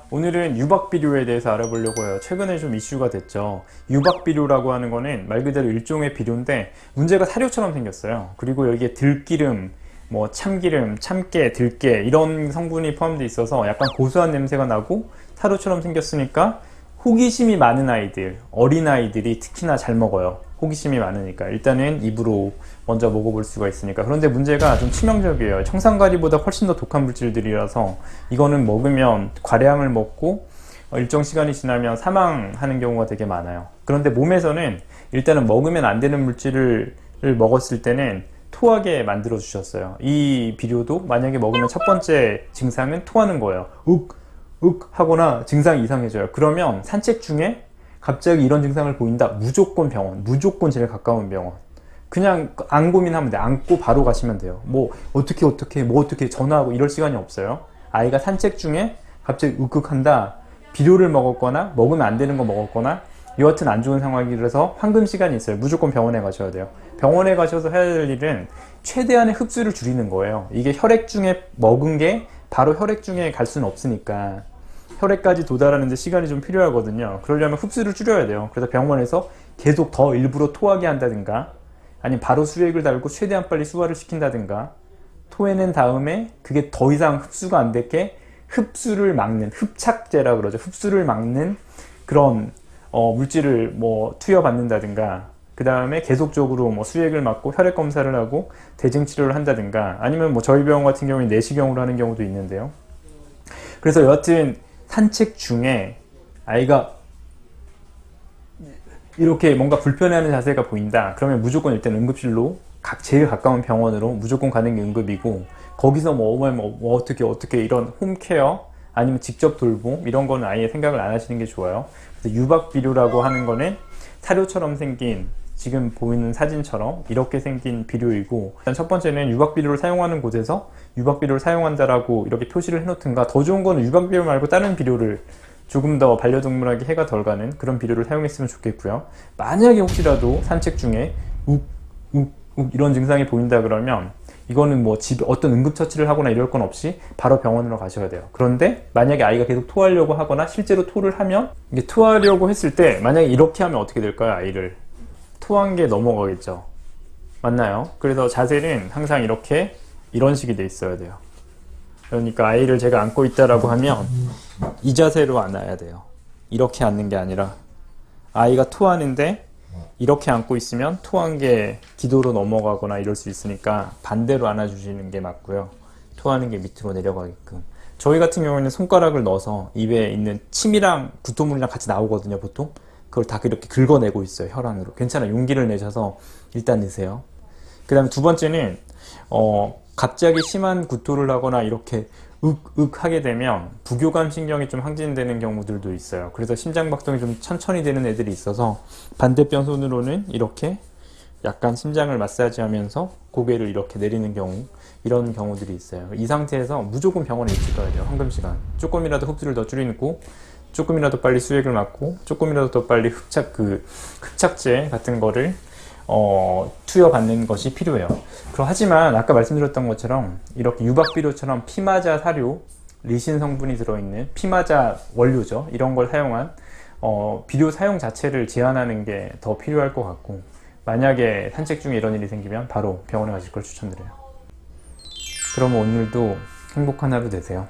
오늘은 유박비료에 대해서 알아보려고 해요. 최근에 좀 이슈가 됐죠. 유박비료라고 하는 거는 말 그대로 일종의 비료인데 문제가 사료처럼 생겼어요. 그리고 여기에 들기름, 뭐 참기름, 참깨, 들깨 이런 성분이 포함되어 있어서 약간 고소한 냄새가 나고 사료처럼 생겼으니까 호기심이 많은 아이들, 어린아이들이 특히나 잘 먹어요. 호기심이 많으니까 일단은 입으로 먼저 먹어볼 수가 있으니까. 그런데 문제가 좀 치명적이에요. 청산가리보다 훨씬 더 독한 물질들이라서 이거는 먹으면 과량을 먹고 일정 시간이 지나면 사망하는 경우가 되게 많아요. 그런데 몸에서는 일단은 먹으면 안 되는 물질을 먹었을 때는 토하게 만들어 주셨어요. 이 비료도 만약에 먹으면 첫 번째 증상은 토하는 거예요. 욱 하거나 증상이 이상해져요. 그러면 산책 중에 갑자기 이런 증상을 보인다. 무조건 병원, 무조건 제일 가까운 병원. 그냥 안 고민하면 돼. 안고 바로 가시면 돼요. 뭐 어떻게 전화하고 이럴 시간이 없어요. 아이가 산책 중에 갑자기 욱욱한다. 비료를 먹었거나 먹으면 안 되는 거 먹었거나 여하튼 안 좋은 상황이라서 황금 시간이 있어요. 무조건 병원에 가셔야 돼요. 병원에 가셔서 해야 될 일은 최대한의 흡수를 줄이는 거예요. 이게 혈액 중에 먹은 게 바로 혈액 중에 갈 수는 없으니까 혈액까지 도달하는 데 시간이 좀 필요하거든요. 그러려면 흡수를 줄여야 돼요. 그래서 병원에서 계속 더 일부러 토하게 한다든가 아니면 바로 수액을 달고 최대한 빨리 수화를 시킨다든가 토해낸 다음에 그게 더 이상 흡수가 안 되게 흡수를 막는 흡착제라 그러죠. 흡수를 막는 그런 물질을 뭐 투여받는다든가 그 다음에 계속적으로 뭐 수액을 맞고 혈액 검사를 하고 대증 치료를 한다든가 아니면 뭐 저희 병원 같은 경우에 내시경으로 하는 경우도 있는데요. 그래서 여하튼 산책 중에 아이가 이렇게 뭔가 불편해하는 자세가 보인다. 그러면 무조건 일단 응급실로 제일 가까운 병원으로 무조건 가는 게 응급이고 거기서 뭐 어떻게 이런 홈케어 아니면 직접 돌봄 이런 거는 아예 생각을 안 하시는 게 좋아요. 그래서 유박비료라고 하는 거는 사료처럼 생긴 지금 보이는 사진처럼 이렇게 생긴 비료이고 일단 첫 번째는 유박비료를 사용하는 곳에서 유박비료를 사용한다라고 이렇게 표시를 해놓든가 더 좋은 거는 유박비료 말고 다른 비료를 조금 더 반려동물에게 해가 덜 가는 그런 비료를 사용했으면 좋겠고요. 만약에 혹시라도 산책 중에 이런 증상이 보인다 그러면 이거는 뭐 집에 어떤 응급처치를 하거나 이럴 건 없이 바로 병원으로 가셔야 돼요. 그런데 만약에 아이가 계속 토하려고 하거나 실제로 토를 하면 이게 토하려고 했을 때 만약에 이렇게 하면 어떻게 될까요? 아이를 토한 게 넘어가겠죠. 맞나요? 그래서 자세는 항상 이런 식이 돼 있어야 돼요. 그러니까 아이를 제가 안고 있다라고 하면 이 자세로 안아야 돼요. 이렇게 앉는 게 아니라 아이가 토하는데 이렇게 안고 있으면 토한 게 기도로 넘어가거나 이럴 수 있으니까 반대로 안아주시는 게 맞고요. 토하는 게 밑으로 내려가게끔. 저희 같은 경우에는 손가락을 넣어서 입에 있는 침이랑 구토물이랑 같이 나오거든요, 보통. 그걸 다 이렇게 긁어내고 있어요, 혈안으로. 괜찮아요. 용기를 내셔서 일단 넣으세요. 그 다음에 두 번째는 갑자기 심한 구토를 하거나 이렇게 하게 되면 부교감 신경이 좀 항진되는 경우들도 있어요. 그래서 심장박동이 좀 천천히 되는 애들이 있어서 반대편 손으로는 이렇게 약간 심장을 마사지하면서 고개를 이렇게 내리는 경우 이런 경우들이 있어요. 이 상태에서 무조건 병원에 일찍 가야 돼요. 황금시간. 조금이라도 흡수를 더 줄이고 조금이라도 빨리 수액을 맞고 조금이라도 더 빨리 흡착제 같은 거를 투여받는 것이 필요해요. 하지만 아까 말씀드렸던 것처럼 이렇게 유박비료처럼 피마자 사료, 리신 성분이 들어있는 피마자 원료죠. 이런 걸 사용한 비료 사용 자체를 제한하는 게 더 필요할 것 같고 만약에 산책 중에 이런 일이 생기면 바로 병원에 가실 걸 추천드려요. 그럼 오늘도 행복한 하루 되세요.